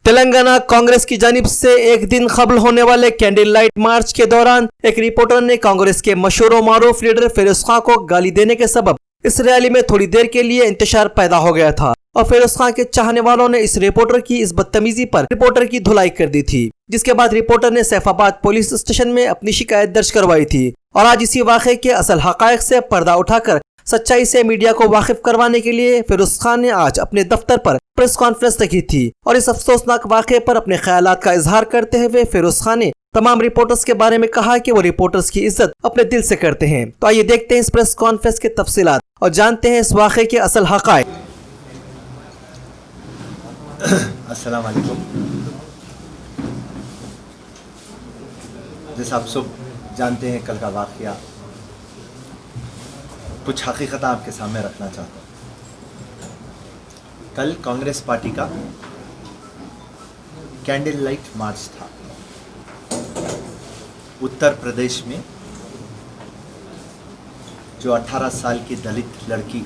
तेलंगाना कांग्रेस की जानिब से एक दिन कबल होने वाले कैंडल लाइट मार्च के दौरान एक रिपोर्टर ने कांग्रेस के मशहूर व मारूफ लीडर फिरोज खान को गाली देने के सबब इस रैली में थोड़ी देर के लिए इंतशार पैदा हो गया था और फिरोज खान के चाहने वालों ने इस रिपोर्टर की इस बदतमीजी पर रिपोर्टर की धुलाई कर दी थी, जिसके बाद रिपोर्टर ने सैफाबाद पुलिस स्टेशन में अपनी शिकायत दर्ज करवाई थी और आज इसी वाक़े के असल हक़ाइक़ से पर्दा उठाकर सच्चाई से मीडिया को वाकिफ करवाने के लिए फिरोज खान ने आज अपने दफ्तर पर प्रेस कॉन्फ्रेंस रखी थी और इस अफसोसनाक वाक़े पर अपने ख्यालात का इजहार करते हुए फिरोज खान ने तमाम रिपोर्टर्स के बारे में कहा कि वो रिपोर्टर्स की इज्जत अपने दिल से करते हैं। तो आइए देखते हैं इस प्रेस कॉन्फ्रेंस के तफसीलात और जानते हैं इस वाक़े के असल हक़ाइक़। अस्सलाम वालेकुम। जैसा आप सब जानते हैं, कल का वाक़या कुछ हकीकत आपके सामने रखना चाहता हूँ। कल कांग्रेस पार्टी का कैंडल लाइट मार्च था उत्तर प्रदेश में। जो 18 साल की दलित लड़की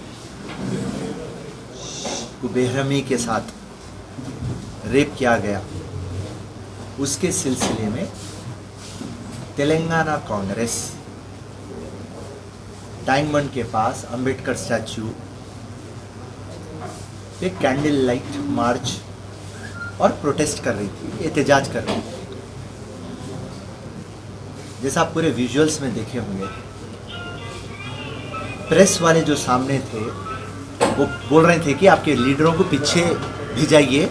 को बेरहमी के साथ रेप किया गया, उसके सिलसिले में तेलंगाना कांग्रेस डायमंड के पास अंबेडकर स्टैचू पे कैंडल लाइट मार्च और प्रोटेस्ट कर रही थी, एहतजाज कर रही थी। जैसा आप पूरे विजुअल्स में देखे होंगे, प्रेस वाले जो सामने थे वो बोल रहे थे कि आपके लीडरों को पीछे भिजाइए,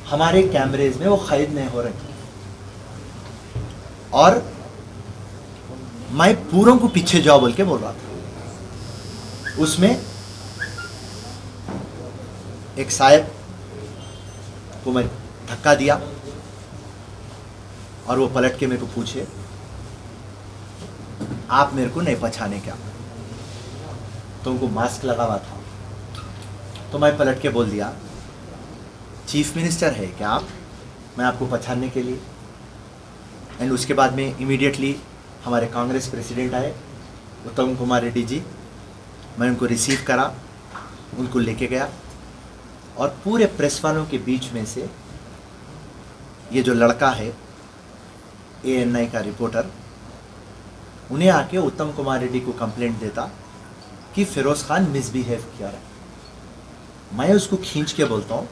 हमारे कैमरेज में वो कैद नहीं हो रहे। और मैं पूरों को पीछे जाओ बोल के बोल रहा था। उसमें एक साहब को मैं धक्का दिया और वो पलट के मेरे को पूछे, आप मेरे को नहीं पहचाने क्या? तो उनको मास्क लगा हुआ था, तो मैं पलट के बोल दिया, चीफ मिनिस्टर है क्या आप? मैं आपको पहचानने के लिए। एंड उसके बाद में इमीडिएटली हमारे कांग्रेस प्रेसिडेंट आए, उत्तम कुमार रेड्डी जी। मैं उनको रिसीव करा, उनको लेके गया और पूरे प्रेस वालों के बीच में से ये जो लड़का है ANI का रिपोर्टर, उन्हें आके उत्तम कुमार रेड्डी को कंप्लेंट देता कि फिरोज खान मिसबिहेव किया रहा है। मैं उसको खींच के बोलता हूँ,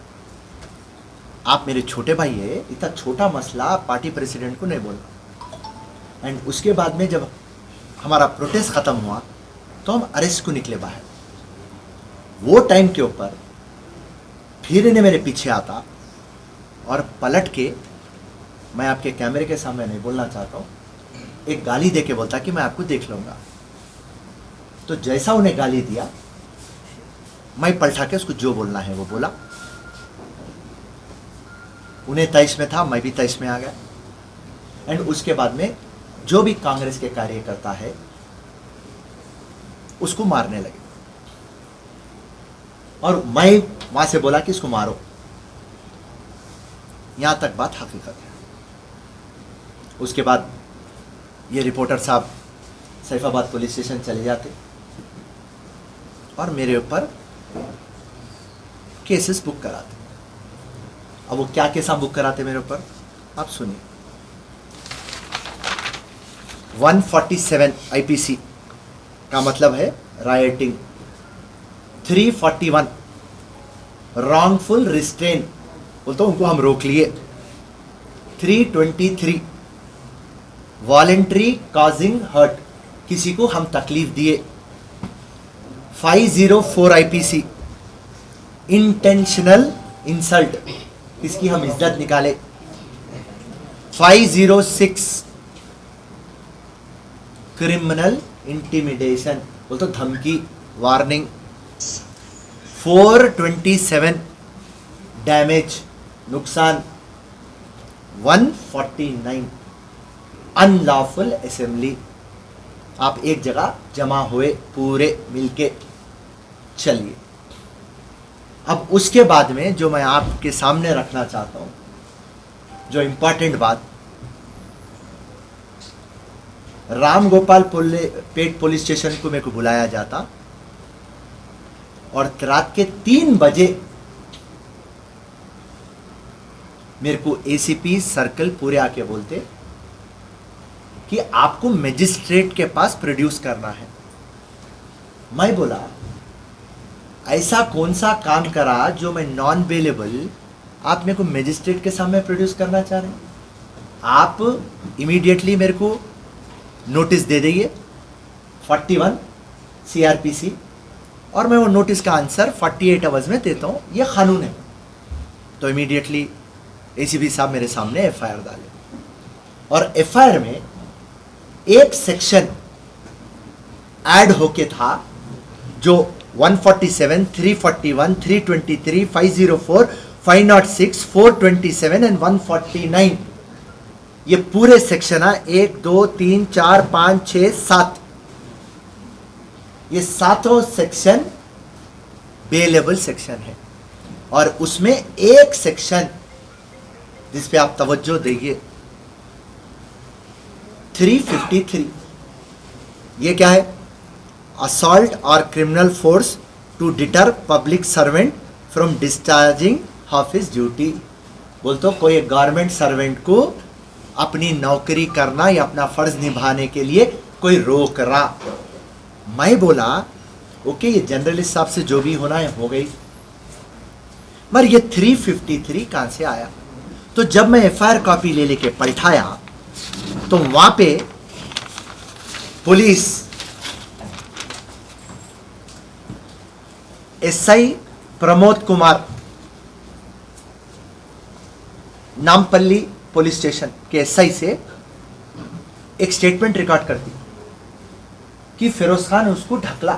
आप मेरे छोटे भाई है, इतना छोटा मसला पार्टी प्रेसिडेंट को नहीं बोलना। एंड उसके बाद में जब हमारा प्रोटेस्ट ख़त्म हुआ तो हम अरेस्ट को निकले बाहर। वो टाइम के ऊपर फिर इन्हें मेरे पीछे आता और पलट के, मैं आपके कैमरे के सामने नहीं बोलना चाहता हूँ, एक गाली दे के बोलता कि मैं आपको देख लूँगा। तो जैसा उन्हें गाली दिया, मैं पलटा के उसको जो बोलना है वो बोला। उन्हें 23 में था, मैं भी 23 में आ गया। एंड उसके बाद में जो भी कांग्रेस के कार्यकर्ता है उसको मारने लगे और मैं वहां से बोला कि इसको मारो। यहां तक बात हकीकत है। उसके बाद ये रिपोर्टर साहब सैफाबाद पुलिस स्टेशन चले जाते और मेरे ऊपर केसेस बुक कराते। अब वो क्या केस बुक कराते मेरे ऊपर, आप सुनिए। 147 IPC का मतलब है राइटिंग, 341 रॉन्गफुल रिस्ट्रेन, बोलते उनको हम रोक लिए, 323 वॉलेंट्री कॉजिंग हर्ट, किसी को हम तकलीफ दिए, 504 IPC इंटेंशनल इंसल्ट, इसकी हम इज्जत निकाले, 506 क्रिमिनल इंटिमिडेशन, बोलते धमकी, वार्निंग, 427 डैमेज, नुकसान, 149 अनलॉफुल असेंबली, आप एक जगह जमा हुए पूरे मिलके। चलिए, अब उसके बाद में जो मैं आपके सामने रखना चाहता हूं, जो इंपॉर्टेंट बात, राम गोपाल पेट पुलिस स्टेशन को मेरे को बुलाया जाता और रात के 3 बजे मेरे को एसीपी सर्कल पूरे आके बोलते कि आपको मजिस्ट्रेट के पास प्रोड्यूस करना है। मैं बोला ऐसा कौन सा काम करा जो मैं नॉन बेलेबल आप मेरे को मजिस्ट्रेट के सामने प्रोड्यूस करना चाह रहे हैं? आप इमीडिएटली मेरे को नोटिस दे दीजिए 41 CRPC और मैं वो नोटिस का आंसर 48 आवर्स में देता हूँ, ये कानून है। तो इमीडिएटली ACP साहब मेरे सामने FIR डाले और FIR में एक सेक्शन ऐड होके था जो 147, 341, 323, 504, 506, 427 एंड 149, ये पूरे सेक्शन है 1, 2, 3, 4, 5, 6, 7, ये सातों सेक्शन बेलेबल सेक्शन है। और उसमें एक सेक्शन जिस पे आप तवज्जो देंगे 353, ये क्या है? असॉल्ट और criminal force to deter public servant from discharging of his duty. बोलते कोई गवर्नमेंट सर्वेंट को अपनी नौकरी करना या अपना फर्ज निभाने के लिए कोई रोक रहा। मैं बोला ओके, ये जनरलिस्ट साहब से जो भी होना है हो गई, मगर ये 353 कहां से आया? तो जब मैं FIR कॉपी ले लेके पलटाया तो वहां पे police SI Pramod Kumar Nampally police station के SI से एक स्टेटमेंट रिकॉर्ड करती कि फिरोज खान उसको ढकला,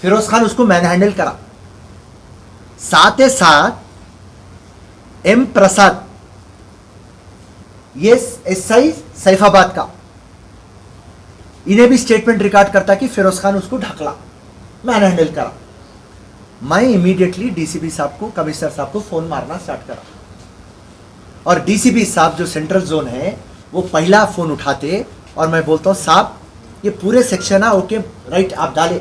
फिरोज खान उसको मैनहैंडल करा। साथ ही साथ M प्रसाद, ये SI सैफाबाद का, इन्हें भी स्टेटमेंट रिकॉर्ड करता कि फिरोज खान उसको ढकला, मैनहैंडल करा। मैं इमीडिएटली DCP साहब को, कमिश्नर साहब को फोन मारना स्टार्ट करा और DCP साहब जो सेंट्रल जोन है वो पहला फोन उठाते और मैं बोलता हूं साहब ये पूरे सेक्शन है, ओके राइट, आप डाले,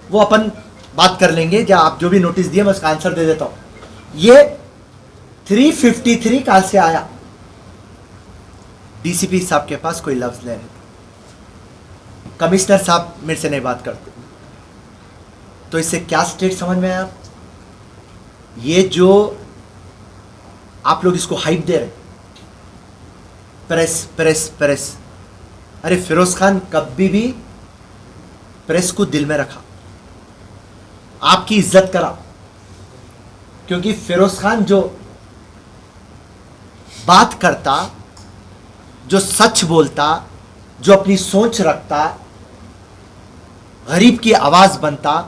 वो अपन बात कर लेंगे, या आप जो भी नोटिस दिए मैं उसका आंसर दे देता हूं। ये 353 कहां से आया? DCP साहब के पास कोई लफ्ज नहीं, कमिश्नर साहब मेरे से नहीं बात करते। तो इससे क्या स्टेट समझ में आया? ये जो आप लोग इसको हाइप दे रहे, प्रेस प्रेस प्रेस, अरे फिरोज खान कभी भी प्रेस को दिल में रखा, आपकी इज्जत करा, क्योंकि फिरोज खान जो बात करता, जो सच बोलता, जो अपनी सोच रखता, गरीब की आवाज बनता,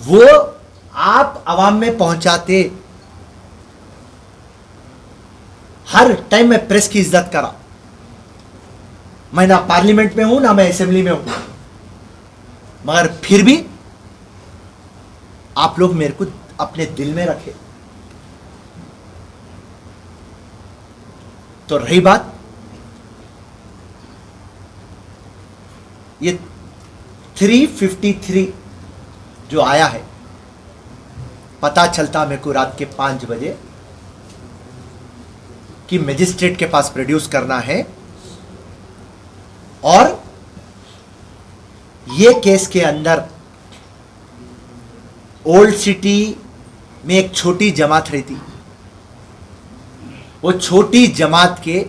वो आप आवाम में पहुंचाते। हर टाइम मैं प्रेस की इज्जत करा, मैं ना पार्लियामेंट में हूं ना मैं असेंबली में हूं, मगर फिर भी आप लोग मेरे को अपने दिल में रखे। तो रही बात ये 353 जो आया है, पता चलता मेरे को रात के 5 बजे कि मजिस्ट्रेट के पास प्रोड्यूस करना है, और ये केस के अंदर ओल्ड सिटी में एक छोटी जमात रहती, वो छोटी जमात के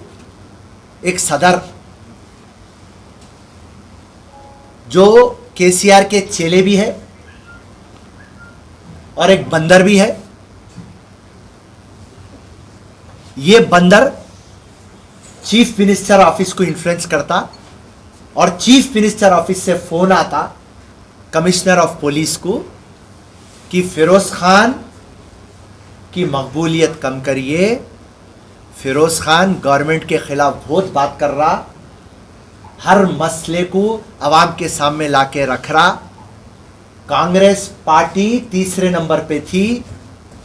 एक सदर जो KCR के चेले भी है और एक बंदर भी है। ये बंदर चीफ मिनिस्टर ऑफिस को इन्फ्लुएंस करता और चीफ मिनिस्टर ऑफिस से फोन आता कमिश्नर ऑफ पुलिस को कि फिरोज खान की मकबूलियत कम करिए, फिरोज खान गवर्नमेंट के खिलाफ बहुत बात कर रहा, हर मसले को आवाम के सामने लाके रख रहा। कांग्रेस पार्टी तीसरे नंबर पे थी,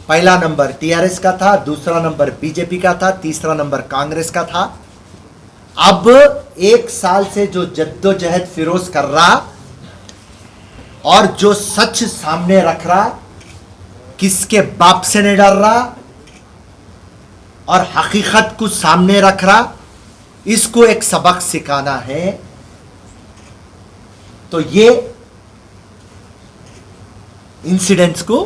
पहला नंबर TRS का था, दूसरा नंबर BJP का था, तीसरा नंबर कांग्रेस का था। अब 1 साल से जो जद्दोजहद फिरोज कर रहा और जो सच सामने रख रहा किसके बाप से नहीं डर रहा और हकीकत को सामने रख रहा, इसको एक सबक सिखाना है। तो ये इंसिडेंट्स को,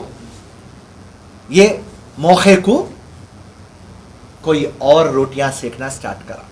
ये मौके को कोई और रोटियां सेकना स्टार्ट करा।